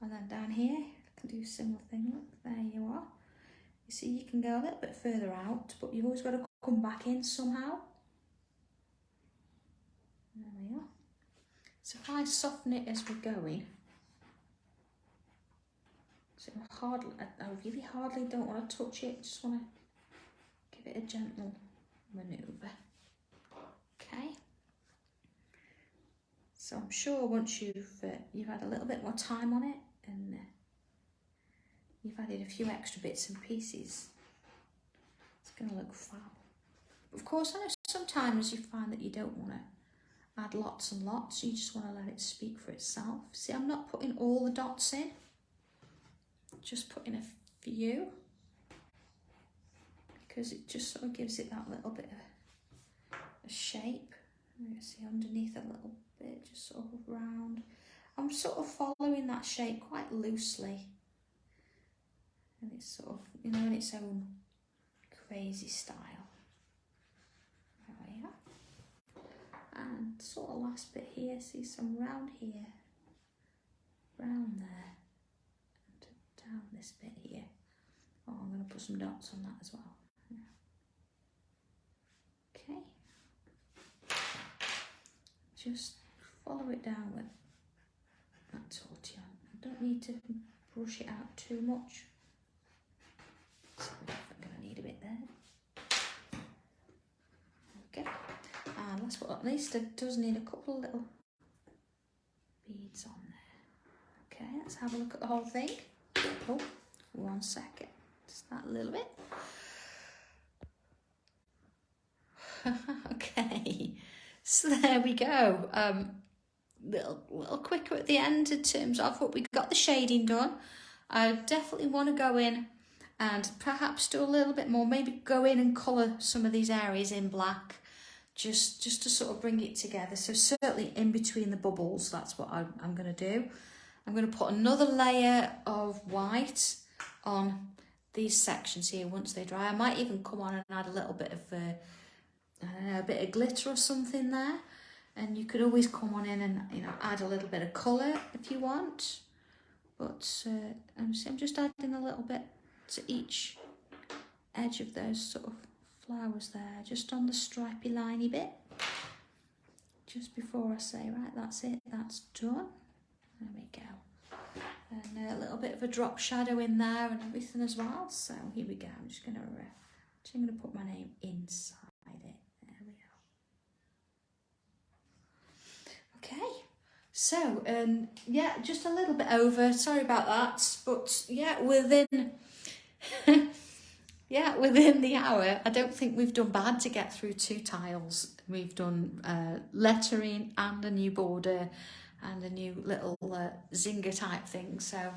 S1: And then down here, I can do a similar thing. Look, there you are. You see, you can go a little bit further out, but you've always got to come back in somehow. There we are. So if I soften it as we're going, so I really hardly don't want to touch it, just want to give it a gentle manoeuvre. Okay. So I'm sure once you've had a little bit more time on it and you've added a few extra bits and pieces, it's going to look fab. Of course, I know sometimes you find that you don't want to add lots and lots, you just want to let it speak for itself. See, I'm not putting all the dots in, just putting a few, because it just sort of gives it that little bit of a shape. You see underneath a little bit, just sort of round. I'm sort of following that shape quite loosely, and it's sort of, in its own crazy style. There we are. And sort of last bit here, see some round here, round there, and down this bit here. Oh, I'm going to put some dots on that as well. Okay. Just follow it down with that tortillon. I don't need to brush it out too much. So I'm going to need a bit there. Okay. And last but not least, it does need a couple of little beads on there. Okay, let's have a look at the whole thing. Oh, 1 second. Just that little bit. Okay. So there we go. Little quicker at the end in terms of what we got the shading done. I definitely want to go in and perhaps do a little bit more. Maybe go in and colour some of these areas in black, just to sort of bring it together. So certainly in between the bubbles, that's what I'm going to do. I'm going to put another layer of white on these sections here once they dry. I might even come on and add a little bit of I don't know, a bit of glitter or something there. And you could always come on in and, you know, add a little bit of colour if you want. But I'm just adding a little bit to each edge of those sort of flowers there, just on the stripy liney bit. Just before I say, right, that's it, that's done. There we go. And a little bit of a drop shadow in there and everything as well. So here we go. I'm just going to put my name inside it. There we go. Okay. So yeah, just a little bit over. Sorry about that, but yeah, within yeah, within the hour, I don't think we've done bad to get through 2 tiles. We've done lettering and a new border and a new little zinger type thing. So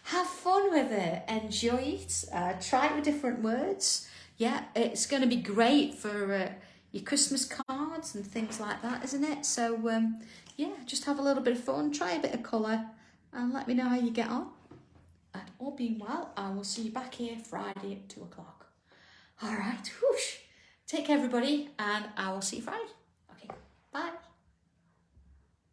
S1: have fun with it, enjoy it, try it with different words. Yeah, it's going to be great for your Christmas cards and things like that, isn't it? So yeah, just have a little bit of fun, try a bit of colour and let me know how you get on. And all being well, I will see you back here Friday at 2 o'clock. All right, whoosh. Take care everybody and I will see you Friday. Okay, bye.